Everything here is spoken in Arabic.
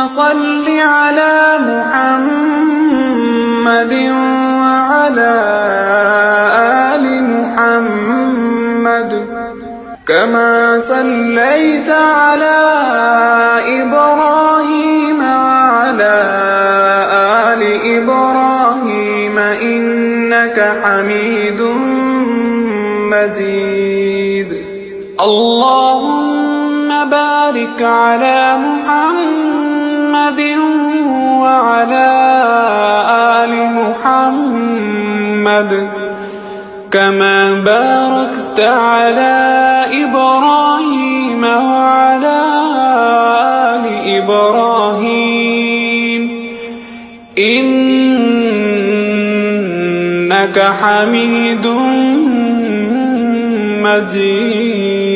صل على محمد وعلى آل محمد كما صليت على إبراهيم وعلى آل إبراهيم إنك حميد مجيد. اللهم بارك على محمد وعلى آل محمد كما باركت على إبراهيم وعلى آل إبراهيم إنك حميد مجيد.